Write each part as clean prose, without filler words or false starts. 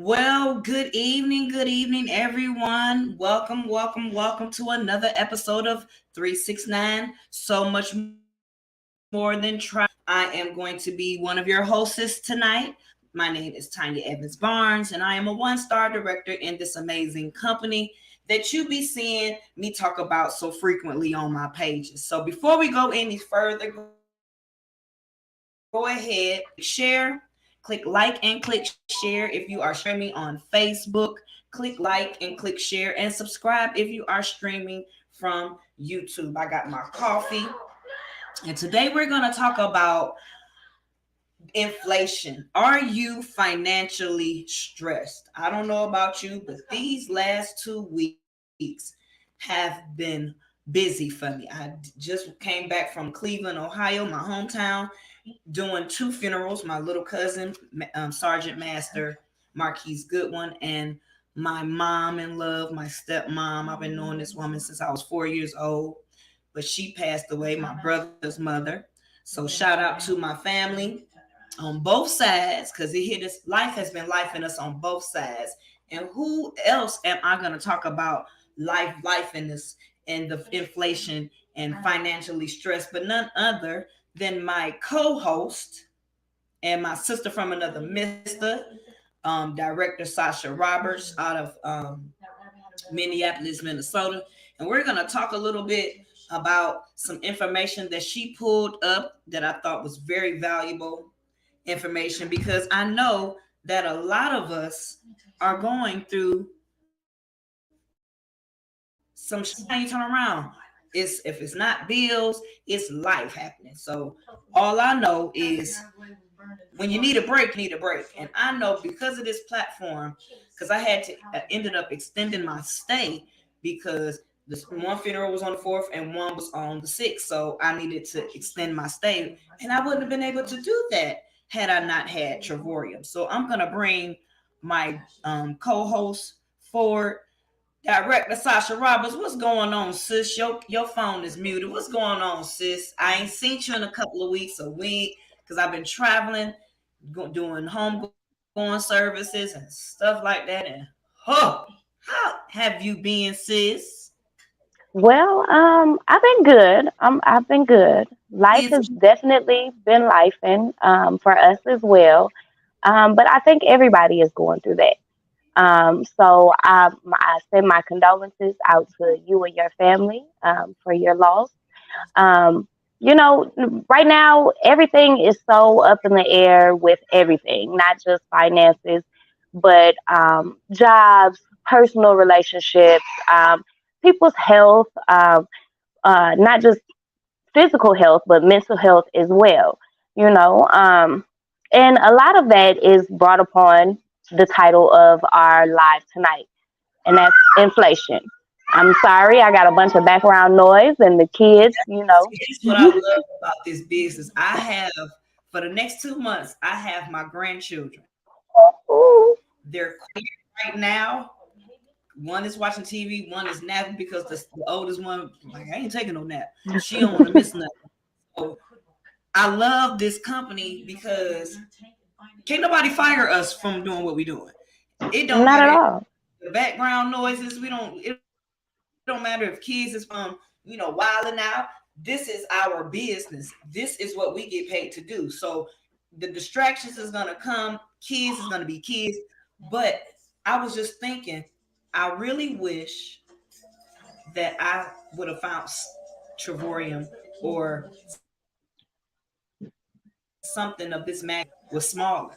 Well, good evening, everyone. Welcome to another episode of 369. So much more than travel. I am going to be one of your hosts tonight. My name is Tanya Evans Barnes, and I am a one-star director in this amazing company that you be seeing me talk about so frequently on my pages. So before we go any further, go ahead, share, click like and click share if you are sharing me on Facebook. Click like and click share and subscribe if you are streaming from YouTube. I got my coffee, and today we're going to talk about inflation. Are you financially stressed? I don't know about you, but these last 2 weeks have been busy for me. I just came back from Cleveland, Ohio, my hometown, doing two funerals. My little cousin, Sergeant Master Marquise Goodwin, and my mom in love, my stepmom. I've been knowing this woman since I was 4 years old, but she passed away, my brother's mother. So shout out to my family on both sides, because it hit us. Life has been life in us on both sides. And who else am I going to talk about life in this and the inflation and financially stressed, but none other than my co-host and my sister from another mister, director Sasha Roberts out of Minneapolis, Minnesota. And we're going to talk a little bit about some information that she pulled up that I thought was very valuable information, because I know that a lot of us are going through some shit. You turn around, it's if it's not bills, it's life happening. So all I know is when you need a break, you need a break. And I know because of this platform, because I had to ended up extending my stay because this one funeral was on the 4th and one was on the 6th. So I needed to extend my stay. And I wouldn't have been able to do that had I not had Travorium. So I'm gonna bring my co-host forward. Director Sasha Roberts, what's going on, sis? Your phone is muted. What's going on, sis? I ain't seen you in a couple of weeks, a week, because I've been traveling, doing homegoing services and stuff like that. And how have you been, sis? I've been good. I've been good. Life Is has definitely been lifing for us as well. But I think everybody is going through that. I send my condolences out to you and your family for your loss. Um, right now everything is so up in the air with everything, not just finances, but jobs, personal relationships, people's health, not just physical health, but mental health as well. You know, and a lot of that is brought upon the title of our live tonight, and that's inflation. I'm sorry, I got a bunch of background noise and the kids, you know. Here's what I love about this business. I have for the next 2 months, I have my grandchildren. Ooh, They're quiet right now. One is watching TV, one is napping because the oldest one, like, I ain't taking no nap. She don't want to miss nothing. So I love this company because can't nobody fire us from doing what we're doing. It don't not at matter if all. the background noises. It don't matter if kids is wilding out. This is our business. This is what we get paid to do. So the distractions is gonna come. Kids is gonna be kids. But I was just thinking, I really wish that I would have found Travorium or something of this magnitude was smaller.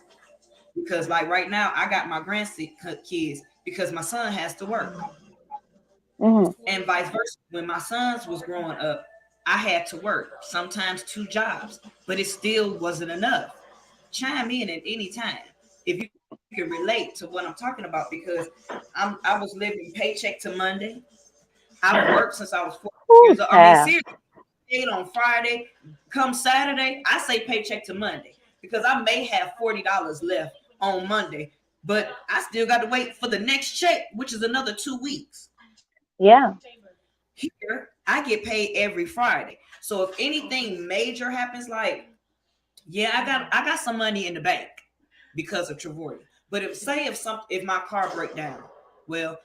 Because like right now, I got my grandkids because my son has to work, and Hmm. vice versa. When my sons was growing up, I had to work, sometimes two jobs, but it still wasn't enough. Chime in at any time if you can relate to what I'm talking about, because I was living paycheck to Monday. I've worked since I was 4 years old. Ooh, I mean, child. seriously, paid on Friday. Come Saturday, I say paycheck to Monday because I may have $40 left on Monday, but I still got to wait for the next check, which is another 2 weeks. Yeah. Here, I get paid every Friday. So if anything major happens, like, yeah, I got some money in the bank because of Travoria. But if my car break down, well,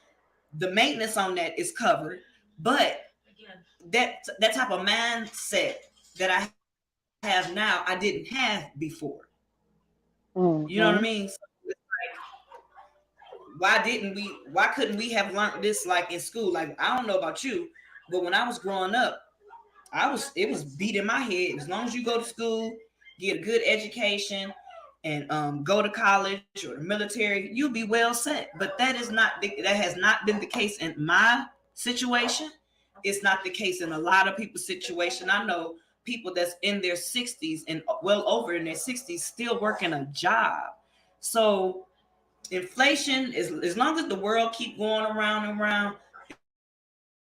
the maintenance on that is covered. But that type of mindset that I have now, I didn't have before. You know what I Mhm. mean? So why couldn't we have learned this like in school? Like, I don't know about you, but when I was growing up, it was beat in my head. As long as you go to school, get a good education, and go to college or the military, you'll be well set. But that has not been the case in my situation. It's not the case in a lot of people's situation. I know people that's in their 60s and well over in their 60s still working a job. So inflation is, as long as the world keep going around and around,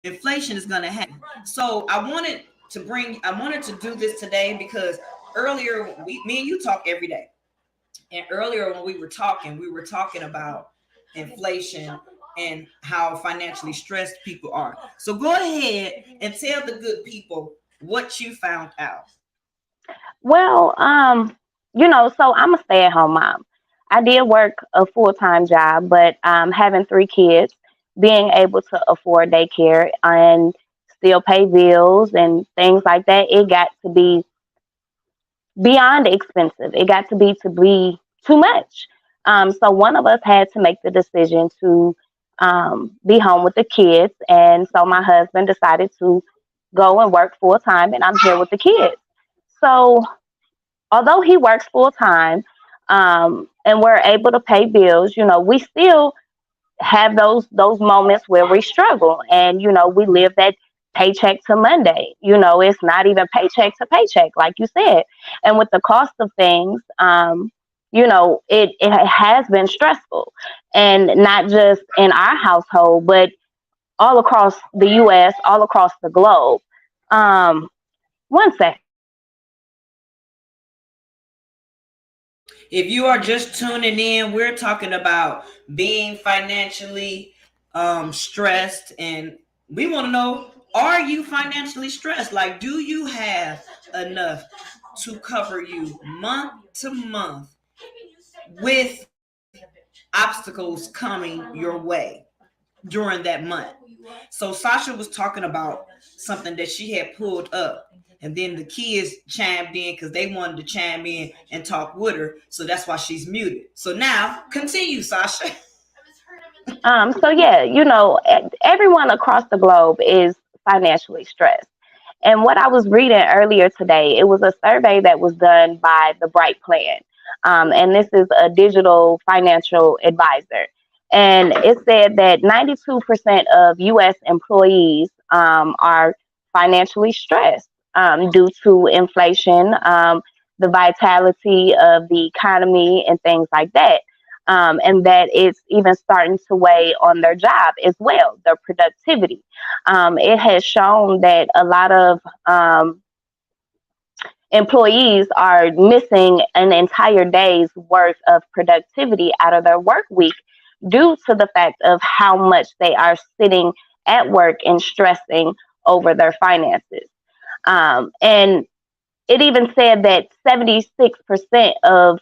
inflation is going to happen. So I wanted to do this today because earlier me and you talk every day, and earlier when we were talking about inflation and how financially stressed people are. So go ahead and tell the good people what you found out. Well, so I'm a stay-at-home mom. I did work a full-time job, but having three kids, being able to afford daycare and still pay bills and things like that, it got to be beyond expensive. It got to be too much. So one of us had to make the decision to be home with the kids, and so my husband decided to go and work full time, and I'm here with the kids. So although he works full time, and we're able to pay bills, we still have those moments where we struggle, and we live that paycheck to Monday. It's not even paycheck to paycheck, like you said. And with the cost of things, it has been stressful, and not just in our household, but all across the U.S., all across the globe. One second. If you are just tuning in, we're talking about being financially stressed, and we want to know: are you financially stressed? Like, do you have enough to cover you month to month with obstacles coming your way during that month? So Sasha was talking about something that she had pulled up, and then the kids chimed in because they wanted to chime in and talk with her. So that's why she's muted. So now continue, Sasha. So yeah, everyone across the globe is financially stressed. And what I was reading earlier today, it was a survey that was done by the Bright Plan. And this is a digital financial advisor. And it said that 92% of US employees are financially stressed due to inflation, the vitality of the economy, and things like that. And that it's even starting to weigh on their job as well, their productivity. It has shown that a lot of employees are missing an entire day's worth of productivity out of their work week due to the fact of how much they are sitting at work and stressing over their finances. And it even said that 76% of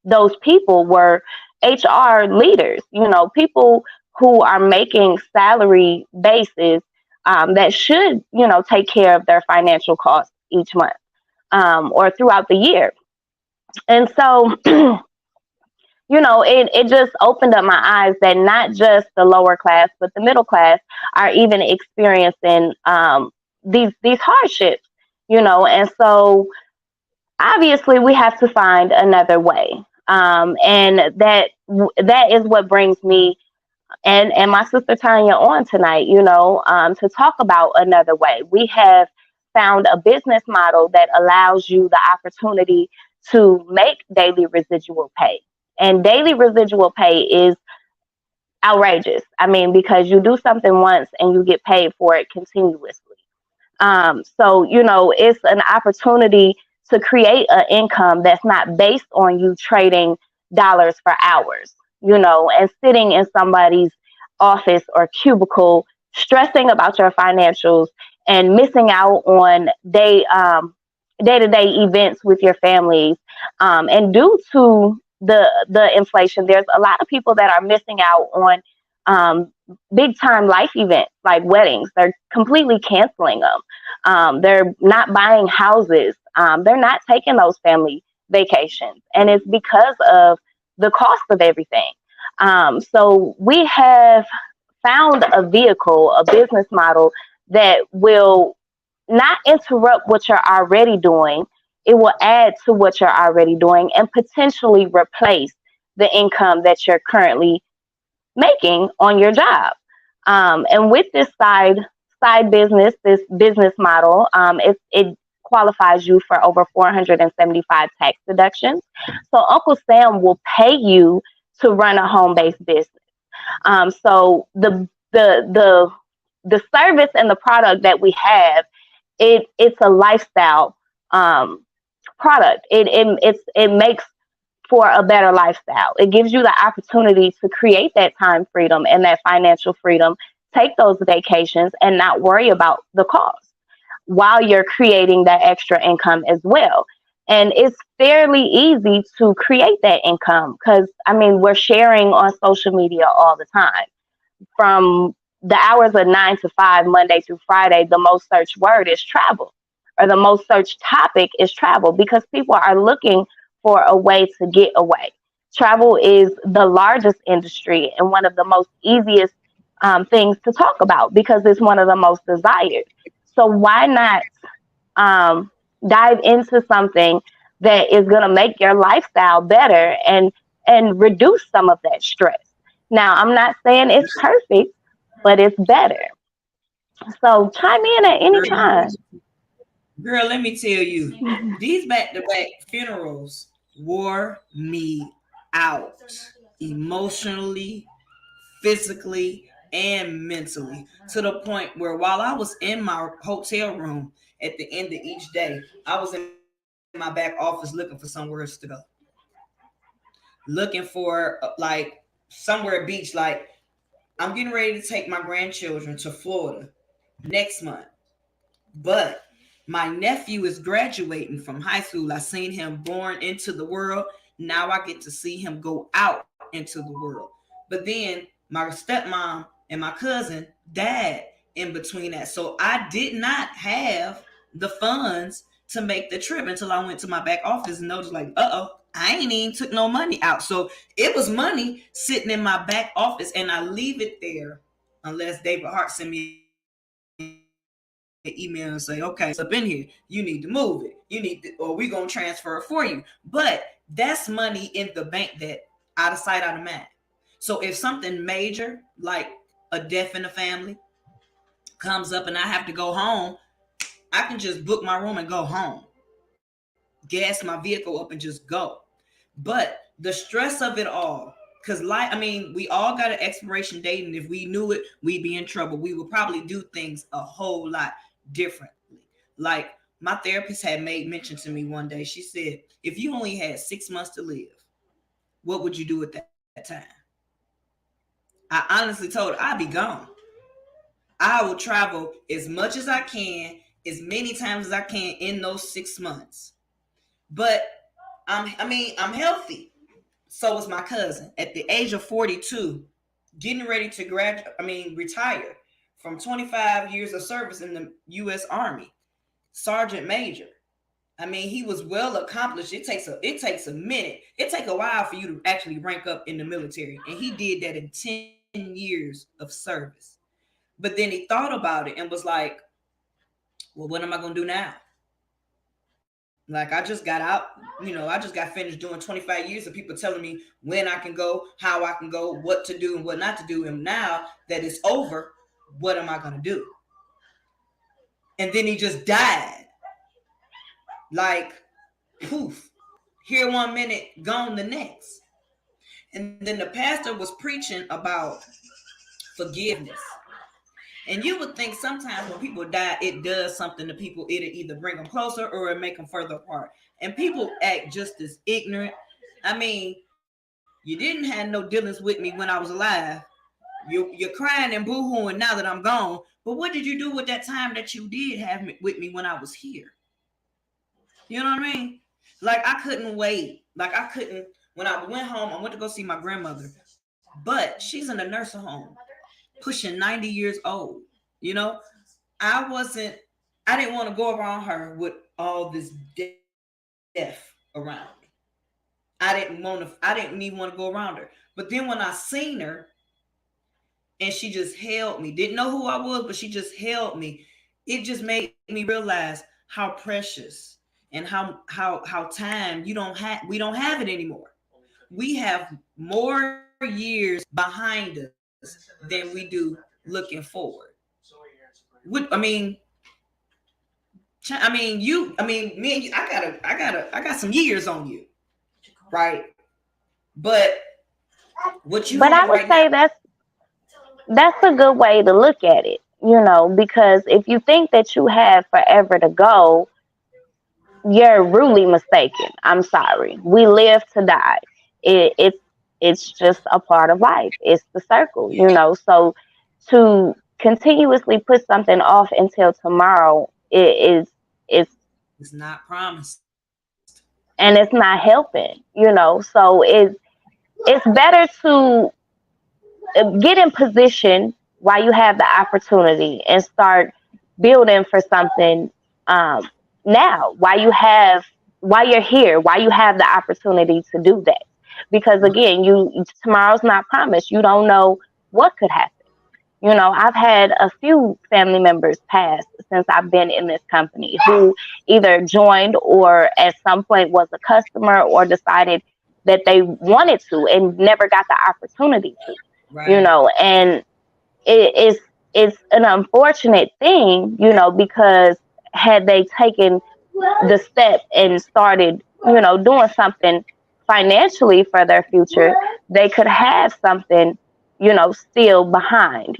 those people were HR leaders, people who are making salary bases that should, take care of their financial costs each month or throughout the year. And so, it just opened up my eyes that not just the lower class, but the middle class are even experiencing these hardships, and so obviously we have to find another way. And that is what brings me and my sister Tanya on tonight, to talk about another way. We have found a business model that allows you the opportunity to make daily residual pay. And daily residual pay is outrageous. I mean, because you do something once and you get paid for it continuously. So, it's an opportunity to create an income that's not based on you trading dollars for hours, and sitting in somebody's office or cubicle, stressing about your financials and missing out on day to day events with your families. And due to the inflation, there's a lot of people that are missing out on um, big time life events like weddings. They're completely canceling them. They're not buying houses. They're not taking those family vacations, and it's because of the cost of everything. So we have found a vehicle, a business model that will not interrupt what you're already doing. It will add to what you're already doing and potentially replace the income that you're currently making on your job. And with this side business, this business model, it qualifies you for over 475 tax deductions. So Uncle Sam will pay you to run a home-based business. So the service and the product that we have, it's a lifestyle um, product. It makes for a better lifestyle. It gives you the opportunity to create that time freedom and that financial freedom, take those vacations and not worry about the cost while you're creating that extra income as well. And it's fairly easy to create that income because, I mean, we're sharing on social media all the time. From the hours of 9 to 5, Monday through Friday, the most searched word is travel, or the most searched topic is travel, because people are looking for a way to get away. Travel is the largest industry and one of the most easiest things to talk about because it's one of the most desired. So why not um, dive into something that is going to make your lifestyle better and reduce some of that stress? Now, I'm not saying it's perfect, but it's better. So chime in at any Girl, time. girl, let me tell you, these back-to-back funerals wore me out emotionally, physically, and mentally, to the point where while I was in my hotel room at the end of each day, I was in my back office looking for somewhere else to go, looking for like somewhere beach. Like, I'm getting ready to take my grandchildren to Florida next month, but my nephew is graduating from high school. I seen him born into the world. Now I get to see him go out into the world. But then my stepmom and my cousin died in between that. So I did not have the funds to make the trip until I went to my back office and noticed, like, I ain't even took no money out. So it was money sitting in my back office, and I leave it there unless David Hart send me an email and say, okay, it's up in here. You need to move it. You need to, or we gonna transfer it for you. But that's money in the bank that out of sight, out of mind. So if something major like a death in the family comes up and I have to go home, I can just book my room and go home, gas my vehicle up and just go. But the stress of it all, because life, I mean, we all got an expiration date, and if we knew it, we'd be in trouble. We would probably do things a whole lot differently. Like, my therapist had made mention to me one day. She said, if you only had 6 months to live, what would you do at that time? I honestly told her, I'd be gone. I will travel as much as I can, as many times as I can in those 6 months. But I'm healthy. So was my cousin. At the age of 42, getting ready to retire from 25 years of service in the U.S. Army, Sergeant Major. I mean, he was well accomplished. It takes a minute. It takes a while for you to actually rank up in the military, and he did that in 10 years of service. But then he thought about it and was like, "Well, what am I gonna do now? Like, I just got out. I just got finished doing 25 years of people telling me when I can go, how I can go, what to do and what not to do. And now that it's over, what am I gonna do?" And then he just died. Like, poof. Here one minute, gone the next. And then the pastor was preaching about forgiveness. And you would think sometimes when people die, it does something to people. It'll either bring them closer or it make them further apart. And people act just as ignorant. I mean, you didn't have no dealings with me when I was alive. You're crying and boo-hooing now that I'm gone. But what did you do with that time that you did have with me when I was here? You know what I mean? Like, I couldn't wait. Like, I couldn't. When I went home, I went to go see my grandmother, but she's in a nursing home, pushing 90 years old. You know, I wasn't, I didn't want to go around her with all this death around me. I didn't even want to go around her. But then when I seen her and she just held me, didn't know who I was, but she just held me, it just made me realize how precious and how time we don't have it anymore. We have more years behind us than we do looking forward. I mean, me and you, I got some years on you, right? But what you But I have would right now, say that's a good way to look at it, because if you think that you have forever to go, you're really mistaken. I'm sorry. We live to die. It's just a part of life. It's the circle. So to continuously put something off until tomorrow is it's not promised. and it's not helping. So it's better to get in position while you have the opportunity and start building for something um, now while you're here, while you have the opportunity to do that. Because again, tomorrow's not promised. You don't know what could happen. I've had a few family members pass since I've been in this company who either joined or at some point was a customer or decided that they wanted to and never got the opportunity to. Right. And it's an unfortunate thing, because had they taken the step and started, doing something financially for their future, they could have something, still behind,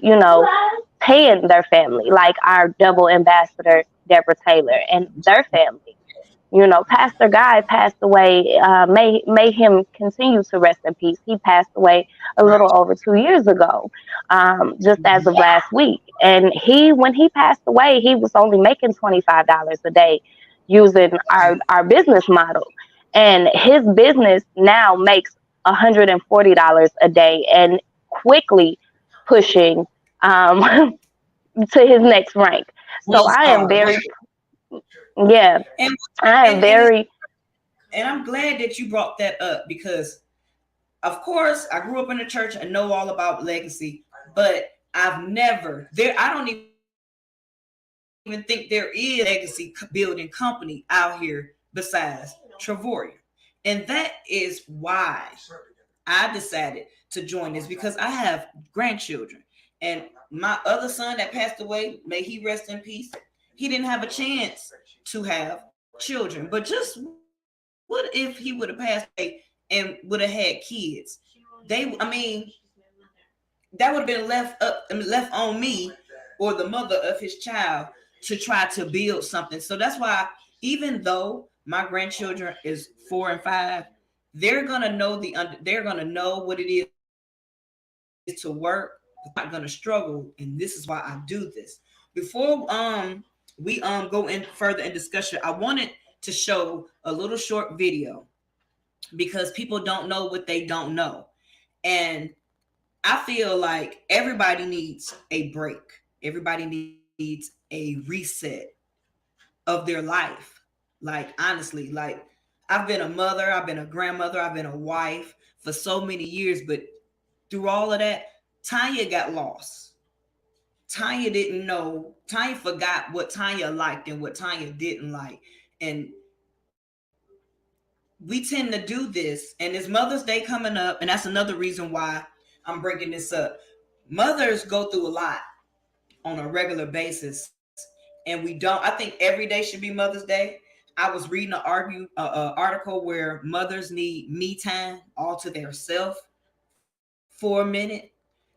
paying their family, like our double ambassador, Deborah Taylor, and their family. Pastor Guy passed away. May him continue to rest in peace. He passed away a Right. little over 2 years ago, just as of last week. And when he passed away, he was only making $25 a day using our business model. And his business now makes $140 a day and quickly pushing um, to his next rank. So One I am star. very, yeah, And I am and and very. and I'm glad that you brought that up because, of course, I grew up in the church and know all about legacy, but I've never there. I don't even think there is a legacy building company out here besides Travoria, and that is why I decided to join this because I have grandchildren, and my other son that passed away, may he rest in peace. He didn't have a chance to have children, but just what if he would have passed away and would have had kids? That would have been left on me or the mother of his child to try to build something. So that's why, even though my grandchildren is 4 and 5, they're gonna know what it is to work. They're not gonna struggle, and this is why I do this. Before we go in further in discussion, I wanted to show a little short video because people don't know what they don't know. And I feel like everybody needs a break. Everybody needs a reset of their life. Like, honestly, like, I've been a mother, I've been a grandmother, I've been a wife for so many years, but through all of that, Tanya got lost. Tanya didn't know. Tanya forgot what Tanya liked and what Tanya didn't like. And we tend to do this, and it's Mother's Day coming up, and that's another reason why I'm bringing this up. Mothers go through a lot on a regular basis, and we don't. I think every day should be Mother's Day. I was reading article where mothers need me time all to themselves for a minute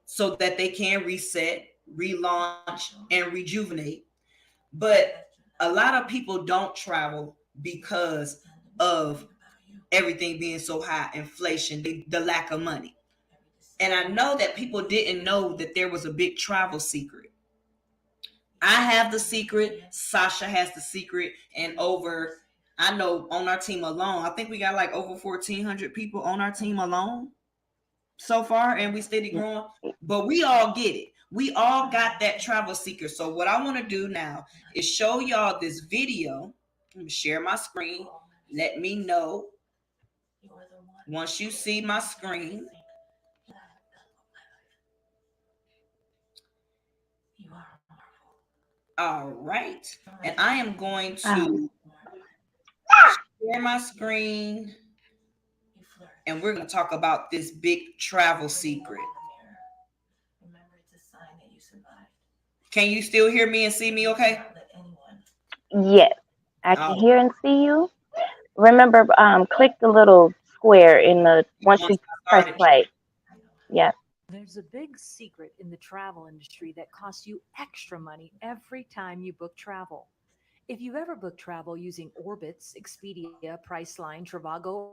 so that they can reset, relaunch, and rejuvenate. But a lot of people don't travel because of everything being so high, inflation, the lack of money. And I know that people didn't know that there was a big travel secret. I have the secret, Sasha has the secret, and over, I know on our team alone, I think we got like over 1,400 people on our team alone so far, and we steady growing. But we all get it. We all got that travel seeker. So what I want to do now is show y'all this video. Let me share my screen. Let me know once you see my screen. All right. And I am going to share my screen, and we're going to talk about this big travel secret. Can you still hear me and see me okay? Yes, I can hear and see you. Remember, click the little square in the once Once you I press started, play. Yeah. There's a big secret in the travel industry that costs you extra money every time you book travel. If you've ever booked travel using Orbitz, Expedia, Priceline, Trivago,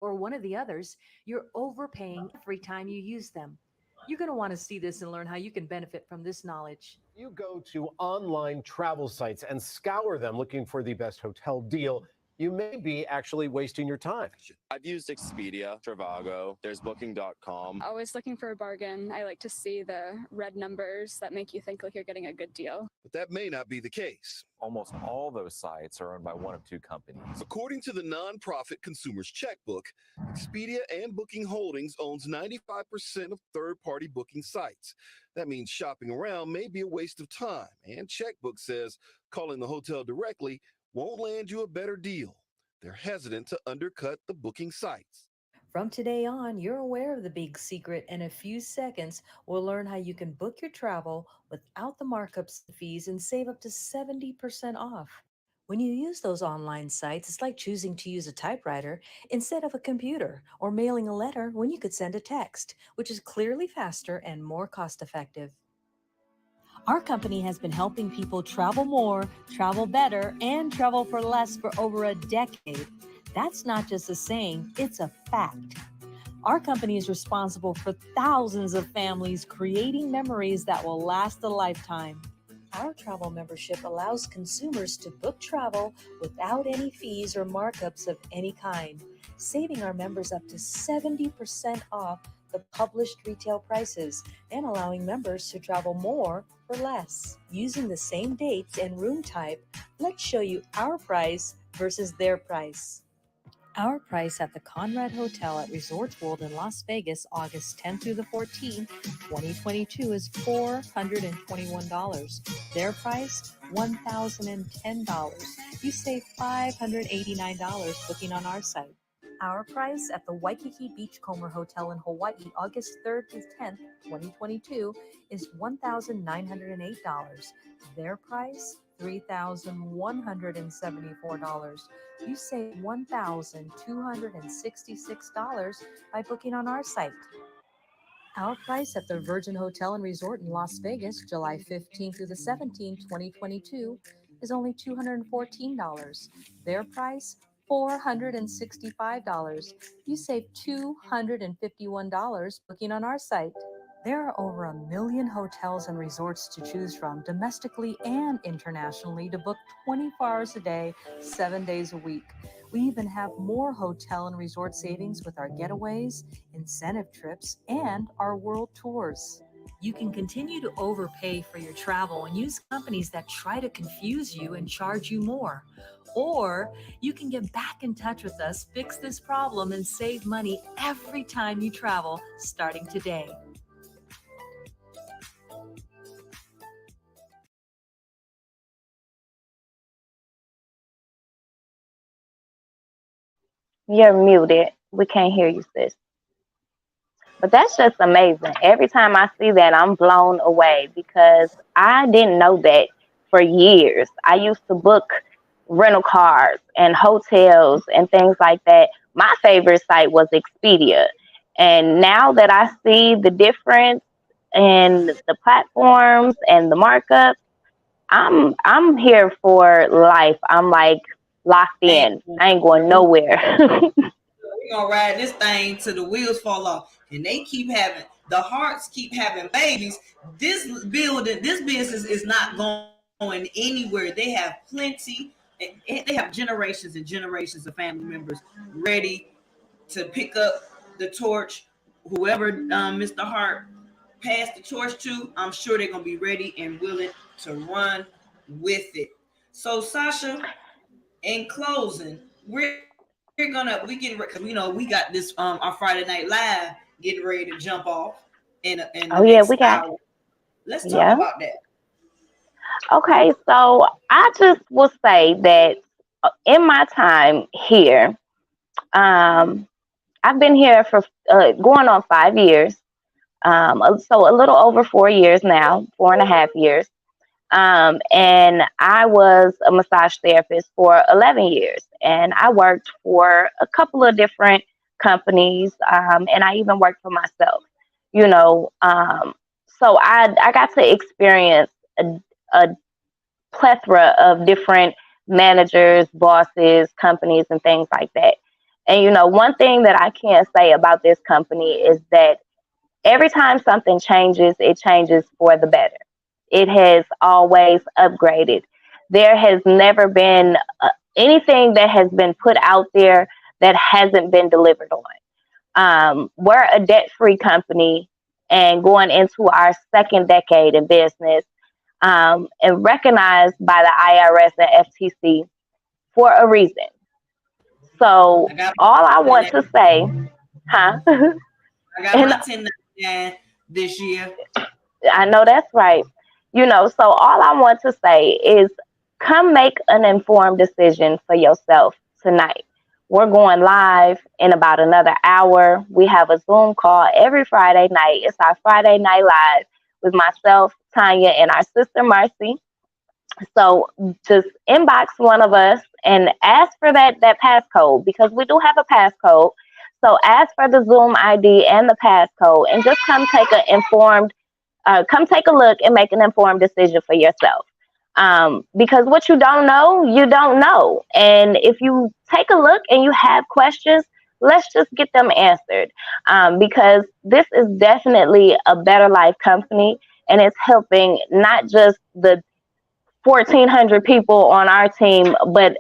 or one of the others, you're overpaying every time you use them. You're going to want to see this and learn how you can benefit from this knowledge. You go to online travel sites and scour them looking for the best hotel deal. You may be actually wasting your time. I've used Expedia, Trivago, there's Booking.com. Always looking for a bargain. I like to see the red numbers that make you think like you're getting a good deal. But that may not be the case. Almost all those sites are owned by one of two companies. According to the nonprofit Consumers Checkbook, Expedia and Booking Holdings owns 95% of third-party booking sites. That means shopping around may be a waste of time, and Checkbook says calling the hotel directly won't land you a better deal. They're hesitant to undercut the booking sites. From today on, you're aware of the big secret. In a few seconds, we'll learn how you can book your travel without the markups and fees and save up to 70% off. When you use those online sites, it's like choosing to use a typewriter instead of a computer, or mailing a letter when you could send a text, which is clearly faster and more cost effective. Our company has been helping people travel more, travel better, and travel for less for over a decade. That's not just a saying, it's a fact. Our company is responsible for thousands of families creating memories that will last a lifetime. Our travel membership allows consumers to book travel without any fees or markups of any kind, saving our members up to 70% off the published retail prices and allowing members to travel more for less. Using the same dates and room type, let's show you our price versus their price. Our price at the Conrad Hotel at Resorts World in Las Vegas, August 10th through the 14th, 2022 is $421. Their price, $1,010. You save $589 booking on our site. Our price at the Waikiki Beachcomber Hotel in Hawaii, August 3rd through 10th, 2022 is $1,908. Their price, $3,174. You save $1,266 by booking on our site. Our price at the Virgin Hotel and Resort in Las Vegas, July 15th through the 17th, 2022 is only $214. Their price, $465. You save $251 booking on our site. There are over 1 million hotels and resorts to choose from domestically and internationally to book 24 hours a day, 7 days a week. We even have more hotel and resort savings with our getaways, incentive trips, and our world tours. You can continue to overpay for your travel and use companies that try to confuse you and charge you more. Or you can get back in touch with us, fix this problem, and save money every time you travel, starting today. You're muted. We can't hear you, sis. But that's just amazing. Every time I see that, I'm blown away because I didn't know that for years. I used to book rental cars and hotels and things like that. My favorite site was Expedia. And now that I see the difference in the platforms and the markup, I'm here for life. I'm like locked in. I ain't going nowhere. We're gonna ride this thing till the wheels fall off. And they keep having the hearts keep having babies. This business is not going anywhere. They have plenty they have generations and generations of family members ready to pick up the torch. Whoever Mr. Hart passed the torch to, I'm sure they're gonna be ready and willing to run with it. So Sasha, in closing, we're gonna we getting because we got this our Friday Night Live getting ready to jump off in the Oh yeah, we next got hour. Let's talk yeah. about that. Okay, so I just will say that in my time here, um, I've been here for going on 5 years. So a little over 4 years now, 4.5 years. And I was a massage therapist for 11 years, and I worked for a couple of different companies, and I even worked for myself. You know, so I got to experience a plethora of different managers, bosses, companies, and things like that. And one thing that I can't say about this company is that every time something changes, it changes for the better. It has always upgraded. There has never been anything that has been put out there that hasn't been delivered on. We're a debt-free company and going into our second decade in business, and recognized by the IRS and FTC for a reason. So I got all I want to say, huh? I got And my 1099 this year. I know that's right. So all I want to say is come make an informed decision for yourself tonight. We're going live in about another hour. We have a Zoom call every Friday night. It's our Friday Night Live with myself, Tanya, and our sister Marcy. So just inbox one of us and ask for that passcode, because we do have a passcode. So ask for the Zoom ID and the passcode, and just come take a look and make an informed decision for yourself. Because what you don't know, you don't know. And if you take a look and you have questions, let's just get them answered. Because this is definitely a Better Life company, and it's helping not just the 1,400 people on our team, but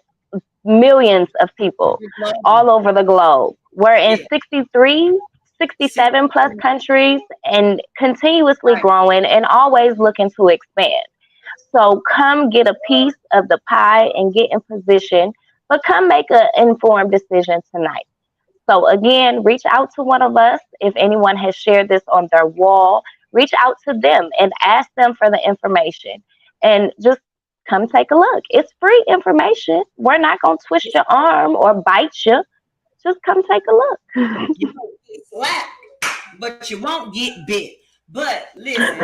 millions of people all over the globe. We're in 63, 67 plus countries, and continuously growing and always looking to expand. So come get a piece of the pie and get in position, but come make an informed decision tonight. So again, reach out to one of us. If anyone has shared this on their wall, reach out to them and ask them for the information, and just come take a look. It's free information. We're not going to twist your arm or bite you. Just come take a look. You won't get slapped, but you won't get bit. But listen,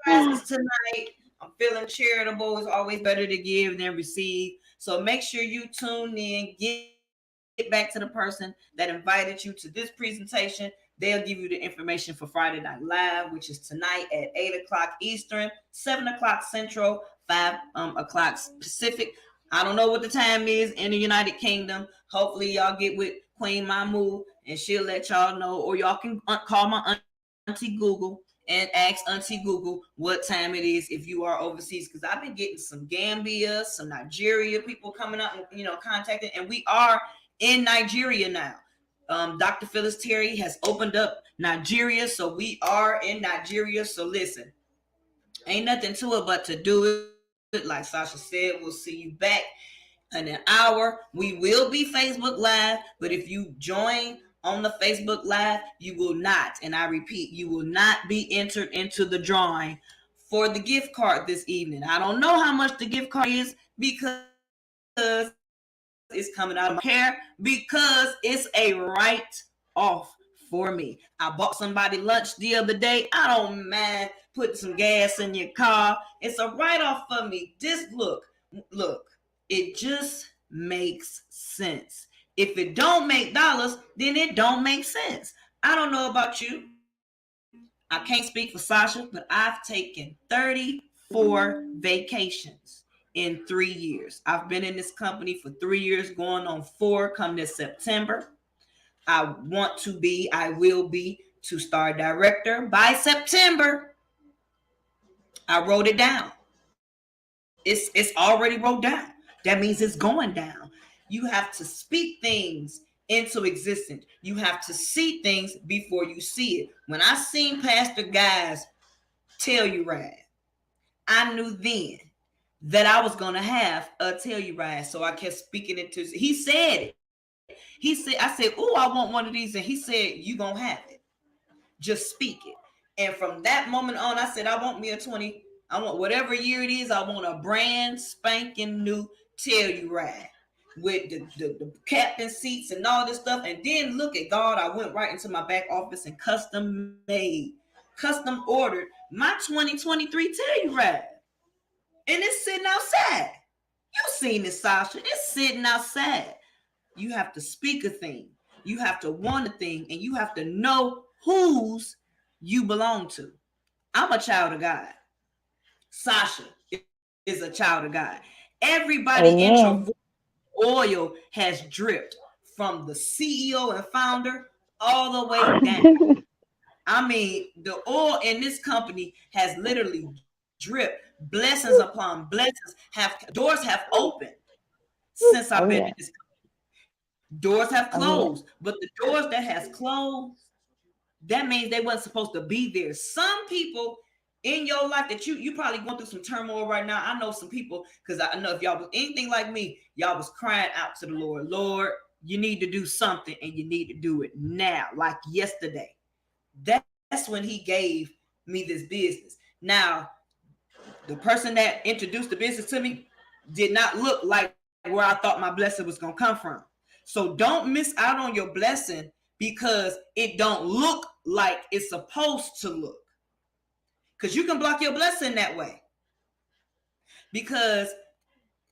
I'm tonight. I'm feeling charitable. It's always better to give than receive. So make sure you tune in. Get back to the person that invited you to this presentation. They'll give you the information for Friday Night Live, which is tonight at 8 o'clock Eastern, 7 o'clock Central, 5 o'clock Pacific. I don't know what the time is in the United Kingdom. Hopefully y'all get with Queen Mamu and she'll let y'all know, or y'all can call my Auntie Google and ask Auntie Google what time it is if you are overseas, because I've been getting some Gambia, some Nigeria people coming up and contacting, and we are in Nigeria now. Dr. Phyllis Terry has opened up Nigeria, so we are in Nigeria. So listen, ain't nothing to it but to do it. Like Sasha said, we'll see you back in an hour. We will be Facebook Live, but if you join on the Facebook Live, you will not, and I repeat, you will not be entered into the drawing for the gift card this evening. I don't know how much the gift card is, because it's coming out of my hair, because it's a write-off for me. I bought somebody lunch the other day. I don't mind putting some gas in your car. It's a write-off for me. This look, it just makes sense. If it don't make dollars, then it don't make sense. I don't know about you. I can't speak for Sasha, but I've taken 34 vacations in 3 years. I've been in this company for 3 years, going on 4 come this September. I will be two-star director by September. I wrote it down. It's already wrote down. That means it's going down. You have to speak things into existence. You have to see things before you see it. When I seen Pastor Guys Telluride, I knew then that I was going to have a Telluride. So I kept speaking it to, he said it. He said, I said, oh, I want one of these. And he said, you going to have it. Just speak it. And from that moment on, I said, I want me a 20. I want whatever year it is. I want a brand spanking new Telluride with the captain seats and all this stuff. And then look at God. I went right into my back office and custom ordered my 2023 Telluride. And it's sitting outside. You seen it, Sasha. It's sitting outside. You have to speak a thing. You have to want a thing. And you have to know whose you belong to. I'm a child of God. Sasha is a child of God. Everybody in your oil has dripped from the CEO and founder all the way down. I mean, the oil in this company has literally dripped. Blessings upon blessings. Doors have opened since I've been in this company. Doors have closed, but the doors that has closed, that means they wasn't supposed to be there. Some people in your life that you probably going through some turmoil right now. I know some people, because I know if y'all was anything like me, y'all was crying out to the Lord. Lord, you need to do something, and you need to do it now, like yesterday. That's when he gave me this business. Now, the person that introduced the business to me did not look like where I thought my blessing was going to come from. So don't miss out on your blessing because it don't look like it's supposed to look. Because you can block your blessing that way. Because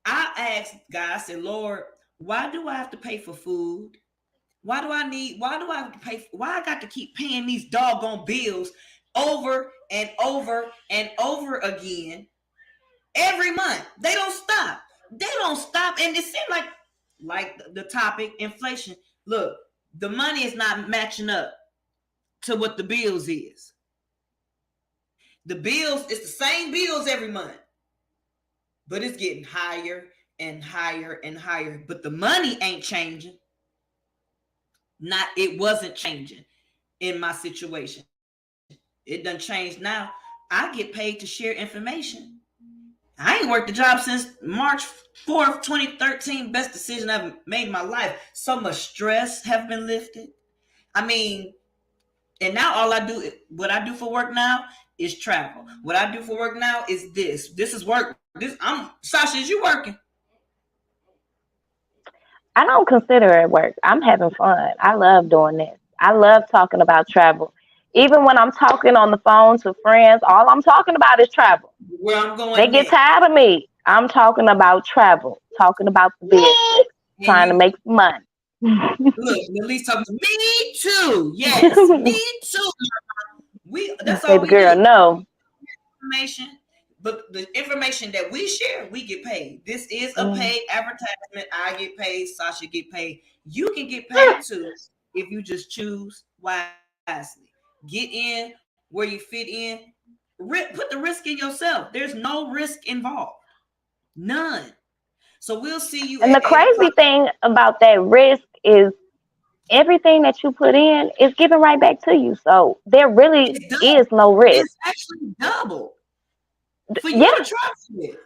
I asked God, I said, Lord, why do I have to pay for food? Why do I have to pay? Why I got to keep paying these doggone bills over and over and over again every month? They don't stop. And it seems like the topic, inflation. Look, the money is not matching up to what the bills is. The bills, it's the same bills every month, but it's getting higher and higher and higher. But the money ain't changing. It wasn't changing in my situation. It done changed now. I get paid to share information. I ain't worked the job since March 4th, 2013. Best decision I've made in my life. So much stress have been lifted. I mean, and now what I do for work now is travel. What I do for work now is this. This is work. Sasha, is you working? I don't consider it work. I'm having fun. I love doing this. I love talking about travel. Even when I'm talking on the phone to friends, all I'm talking about is travel. Where I'm going They get tired of me. I'm talking about travel, talking about the business, trying to make money. Look, Lilly's talking to me too. Yes, me too. That's all Baby we girl, do. no. Information, but the information that we share, we get paid. This is a paid advertisement. I get paid. Sasha get paid. You can get paid too if you just choose wisely. Get in where you fit in. Put the risk in yourself. There's no risk involved. None. So we'll see you. And the crazy thing about that risk is everything that you put in is given right back to you. So there really is no risk. It's actually double for you to trust it.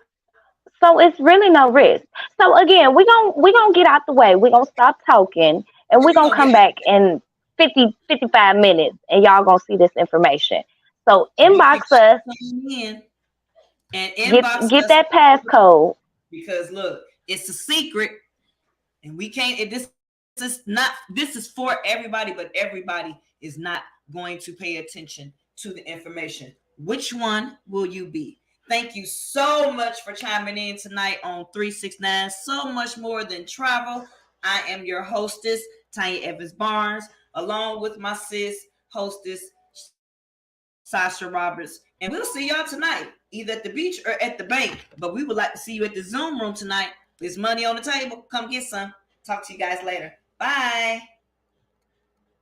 So it's really no risk. So again, we're gonna get out the way. We're gonna stop talking and we're gonna come back in 55 minutes and y'all gonna see this information. So inbox us and get that passcode. Because look, it's a secret and we can't, this is for everybody, but everybody is not going to pay attention to the information. Which one will you be? Thank you so much for chiming in tonight on 369. So much more than travel. I am your hostess, Tanya Evans Barnes, along with my sis, hostess, Sasha Roberts. And we'll see y'all tonight, either at the beach or at the bank. But we would like to see you at the Zoom room tonight. There's money on the table. Come get some. Talk to you guys later. Bye.